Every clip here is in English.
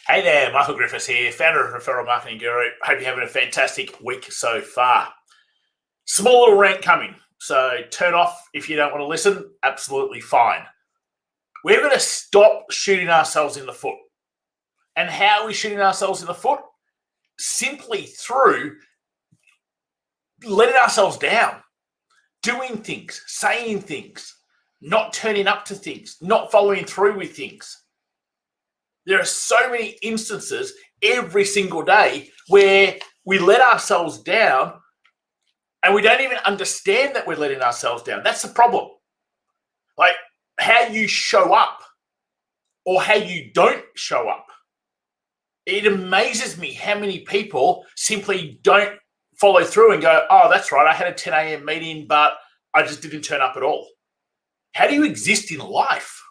Hey there, Michael Griffiths here, founder of Referral Marketing Guru. Hope you're having a fantastic week so far. Small little rant coming, so turn off if you don't want to listen, absolutely fine. We're going to stop shooting ourselves in the foot. And how are we shooting ourselves in the foot? Simply through letting ourselves down, doing things, saying things, not turning up to things, not following through with things. There are so many instances every single day where we let ourselves down and we don't even understand that we're letting ourselves down. That's the problem. Like how you show up or how you don't show up. It amazes me how many people simply don't follow through and go, oh, that's right, I had a 10 a.m. meeting, but I just didn't turn up at all. How do you exist in life?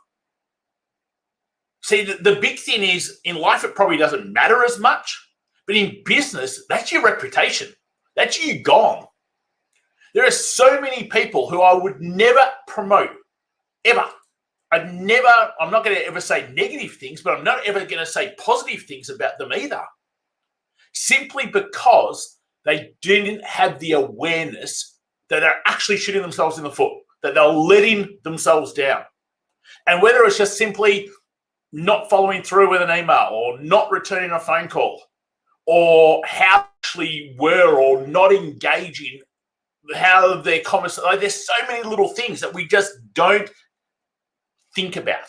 See, the big thing is in life, it probably doesn't matter as much, but in business, that's your reputation. That's you gone. There are so many people who I would never promote, ever. I'm not going to ever say negative things, but I'm not ever going to say positive things about them either. Simply because they didn't have the awareness that they're actually shooting themselves in the foot, that they're letting themselves down. And whether it's just simply not following through with an email or not returning a phone call or how they actually were or not engaging, how their comments, like there's so many little things that we just don't think about.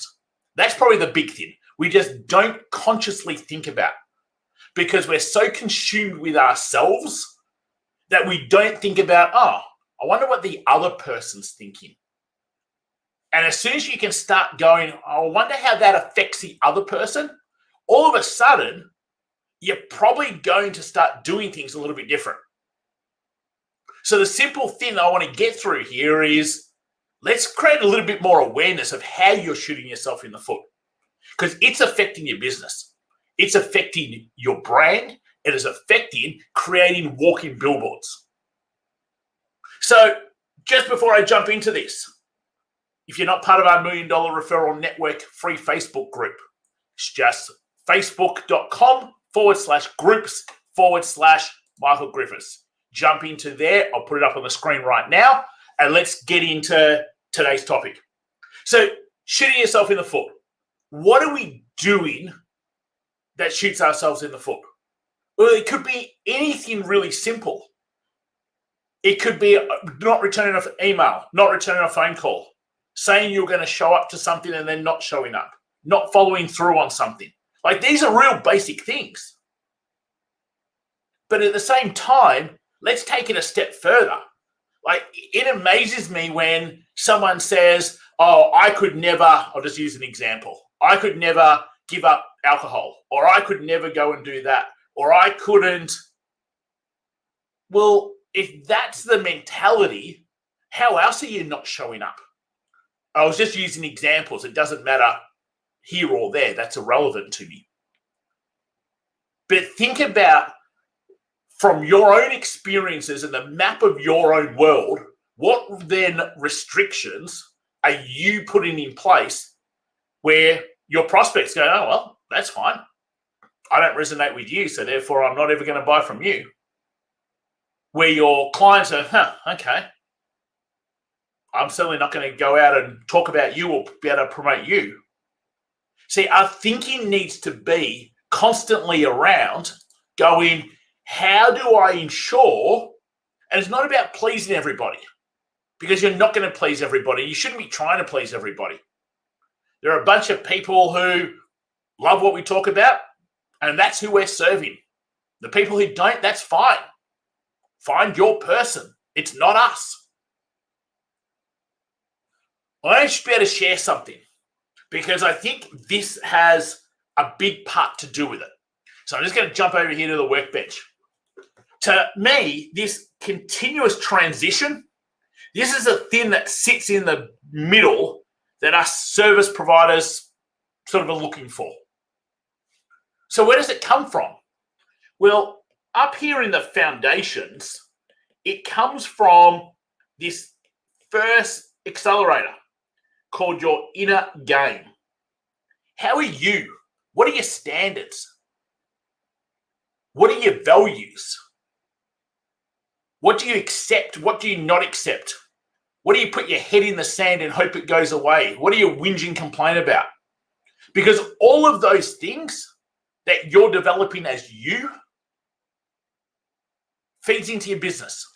That's probably the big thing. We just don't consciously think about because we're so consumed with ourselves that we don't think about, oh, I wonder what the other person's thinking. And as soon as you can start going, I wonder how that affects the other person, all of a sudden, you're probably going to start doing things a little bit different. So the simple thing I want to get through here is let's create a little bit more awareness of how you're shooting yourself in the foot because it's affecting your business. It's affecting your brand. It is affecting creating walking billboards. So just before I jump into this, if you're not part of our $1 Million Referral Network free Facebook group, it's just facebook.com/groups/Michael Griffiths. Jump into there. I'll put it up on the screen right now. And let's get into today's topic. So shooting yourself in the foot. What are we doing that shoots ourselves in the foot? Well, it could be anything really simple. It could be not returning an email, not returning a phone call, saying you're going to show up to something and then not showing up, not following through on something. Like these are real basic things. But at the same time, let's take it a step further. Like it amazes me when someone says, oh, I could never, I'll just use an example. I could never give up alcohol, or I could never go and do that, or I couldn't. Well, if that's the mentality, how else are you not showing up? I was just using examples. It doesn't matter here or there. That's irrelevant to me. But think about from your own experiences and the map of your own world, what then restrictions are you putting in place where your prospects go, oh, well, that's fine. I don't resonate with you, so therefore I'm not ever going to buy from you. Where your clients are, okay. I'm certainly not going to go out and talk about you or be able to promote you. See, our thinking needs to be constantly around going, how do I ensure, and it's not about pleasing everybody because you're not going to please everybody. You shouldn't be trying to please everybody. There are a bunch of people who love what we talk about, and that's who we're serving. The people who don't, that's fine. Find your person. It's not us. I should be able to share something because I think this has a big part to do with it. So I'm just going to jump over here to the workbench. To me, this continuous transition, this is a thing that sits in the middle that us service providers sort of are looking for. So where does it come from? Well, up here in the foundations, it comes from this first accelerator called your inner game. How are you? What are your standards? What are your values? What do you accept? What do you not accept? What do you put your head in the sand and hope it goes away? What do you whinge and complain about? Because all of those things that you're developing as you feeds into your business.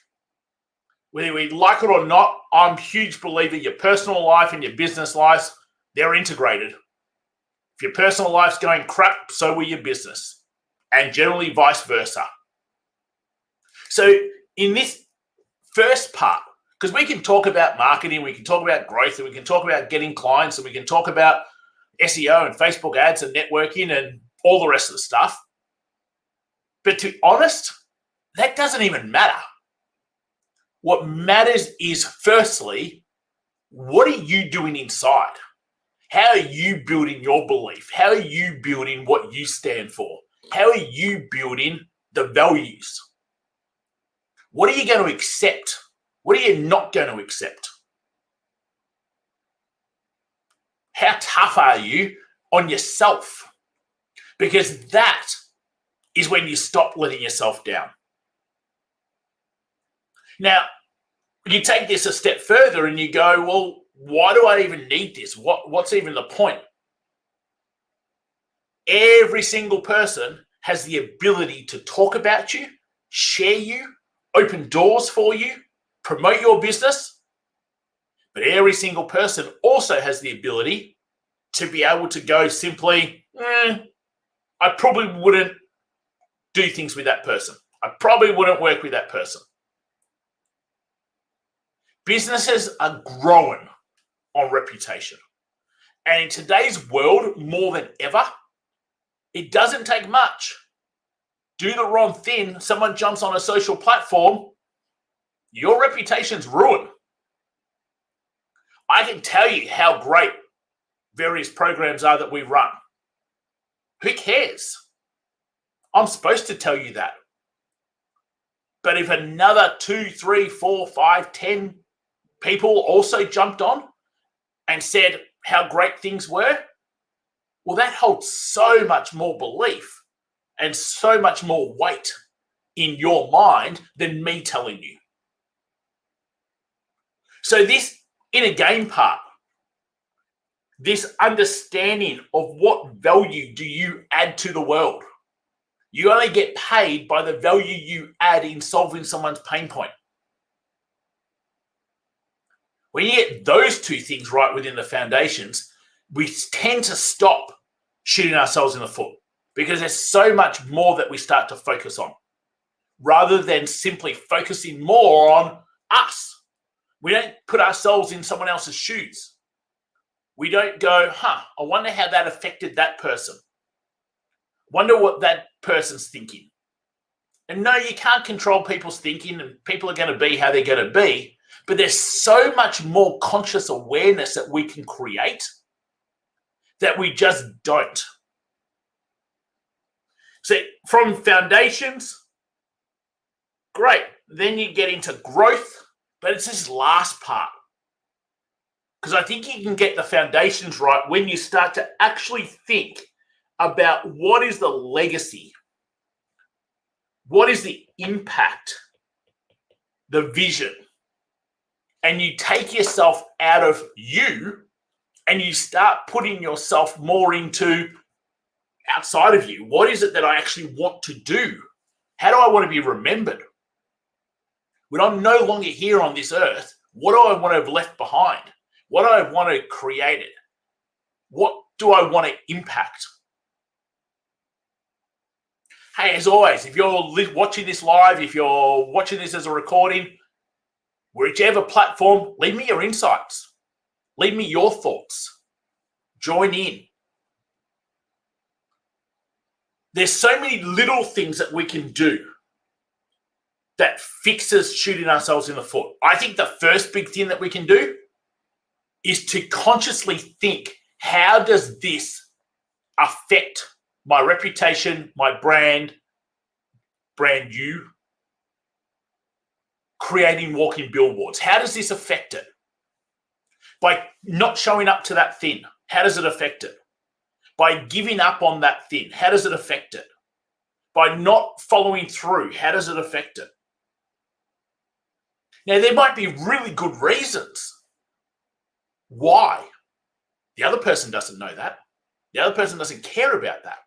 Whether we like it or not, I'm a huge believer your personal life and your business lives, they're integrated. If your personal life's going crap, so will your business. And generally vice versa. So in this first part, because we can talk about marketing, we can talk about growth, and we can talk about getting clients, and we can talk about SEO and Facebook ads and networking and all the rest of the stuff. But to be honest, that doesn't even matter. What matters is, firstly, what are you doing inside? How are you building your belief? How are you building what you stand for? How are you building the values? What are you going to accept? What are you not going to accept? How tough are you on yourself? Because that is when you stop letting yourself down. Now, you take this a step further and you go, well, why do I even need this? What's even the point? Every single person has the ability to talk about you, share you, open doors for you, promote your business. But every single person also has the ability to be able to go simply, I probably wouldn't do things with that person. I probably wouldn't work with that person. Businesses are growing on reputation. And in today's world, more than ever, it doesn't take much. Do the wrong thing, someone jumps on a social platform, your reputation's ruined. I can tell you how great various programs are that we run. Who cares? I'm supposed to tell you that. But if another 2, 3, 4, 5, 10 people also jumped on and said how great things were, well, that holds so much more belief and so much more weight in your mind than me telling you. So this inner game part, this understanding of what value do you add to the world. You only get paid by the value you add in solving someone's pain point. When you get those two things right within the foundations, we tend to stop shooting ourselves in the foot because there's so much more that we start to focus on rather than simply focusing more on us. We don't put ourselves in someone else's shoes. We don't go, I wonder how that affected that person. Wonder what that person's thinking. And no, you can't control people's thinking and people are going to be how they're going to be. But there's so much more conscious awareness that we can create that we just don't. So from foundations, great. Then you get into growth, but it's this last part. Because I think you can get the foundations right when you start to actually think about what is the legacy, what is the impact, the vision. And you take yourself out of you and you start putting yourself more into outside of you. What is it that I actually want to do? How do I want to be remembered? When I'm no longer here on this earth, what do I want to have left behind? What do I want to have created? What do I want to impact? Hey, as always, if you're watching this live, if you're watching this as a recording, whichever platform, leave me your insights. Leave me your thoughts. Join in. There's so many little things that we can do that fixes shooting ourselves in the foot. I think the first big thing that we can do is to consciously think, how does this affect my reputation, my brand you, creating walking billboards? How does this affect it? By not showing up to that thing, how does it affect it? By giving up on that thing, how does it affect it? by not following through, how does it affect it? Now, there might be really good reasons why. The other person doesn't know that. The other person doesn't care about that.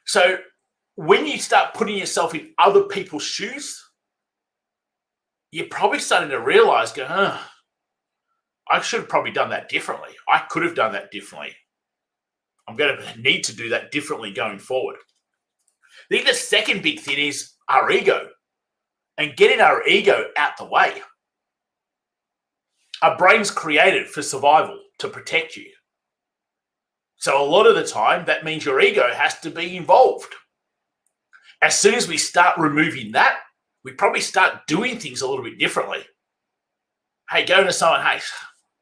So when you start putting yourself in other people's shoes, you're probably starting to realize, I should have probably done that differently. I could have done that differently. I'm going to need to do that differently going forward. I think the second big thing is our ego and getting our ego out the way. Our brain's created for survival, to protect you. So a lot of the time, that means your ego has to be involved. As soon as we start removing that, we probably start doing things a little bit differently. Hey, going to someone, hey,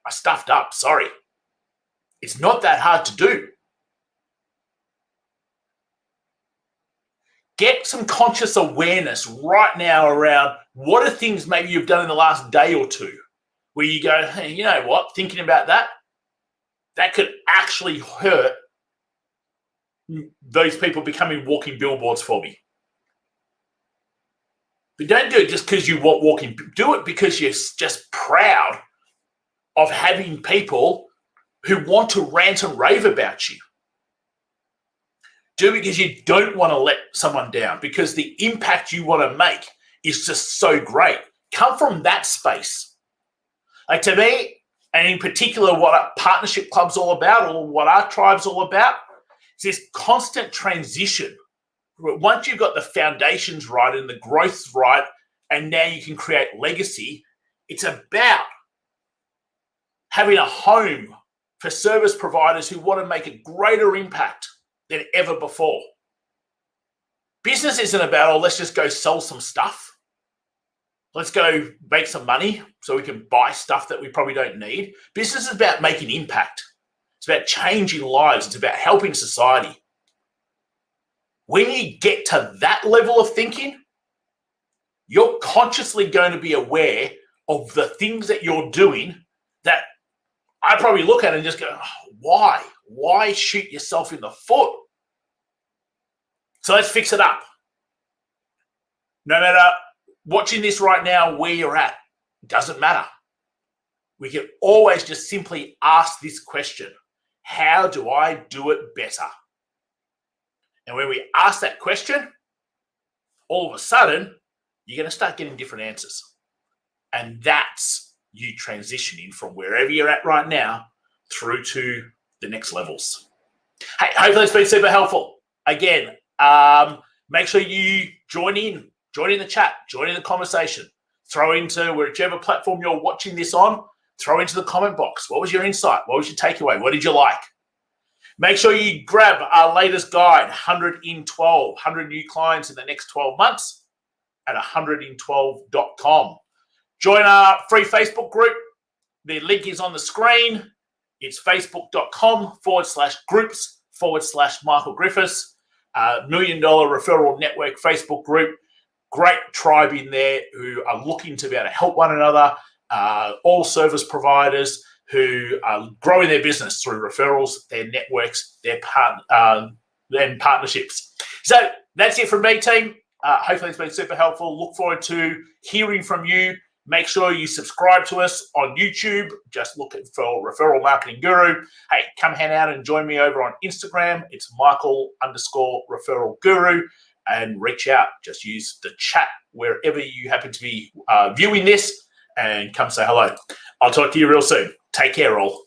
I stuffed up, sorry. It's not that hard to do. Get some conscious awareness right now around what are things maybe you've done in the last day or two where you go, hey, you know what, thinking about that could actually hurt those people becoming walking billboards for me. But don't do it just because you want walking. Do it because you're just proud of having people who want to rant and rave about you. Do it because you don't want to let someone down, because the impact you want to make is just so great. Come from that space. Like, to me, and in particular, what our partnership club's all about, or what our tribe's all about, is this constant transition. Once you've got the foundations right and the growth right, and now you can create legacy, it's about having a home for service providers who want to make a greater impact than ever before. Business isn't about, let's just go sell some stuff. Let's go make some money so we can buy stuff that we probably don't need. Business is about making impact. It's about changing lives. It's about helping society. When you get to that level of thinking, you're consciously going to be aware of the things that you're doing that I probably look at and just go, why? Why shoot yourself in the foot? So let's fix it up. No matter watching this right now, where you're at, it doesn't matter. We can always just simply ask this question: how do I do it better? And when we ask that question, all of a sudden, you're going to start getting different answers. And that's you transitioning from wherever you're at right now through to the next levels. Hey, hopefully it's been super helpful. Again, make sure you join in the chat, join in the conversation, throw into whichever platform you're watching this on, throw into the comment box. What was your insight? What was your takeaway? What did you like? Make sure you grab our latest guide, 100 in 12, 100 new clients in the next 12 months at 100in12.com. Join our free Facebook group. The link is on the screen. It's facebook.com/groups/Michael Griffiths. $1 Million Referral Network Facebook group. Great tribe in there who are looking to be able to help one another. All service providers who are growing their business through referrals, their networks, their partnerships. So that's it from me, team. Hopefully it's been super helpful. Look forward to hearing from you. Make sure you subscribe to us on YouTube. Just look for Referral Marketing Guru. Hey, come hang out and join me over on Instagram. It's Michael_Referral Guru. And reach out. Just use the chat wherever you happen to be viewing this, and come say hello. I'll talk to you real soon. Take care, all.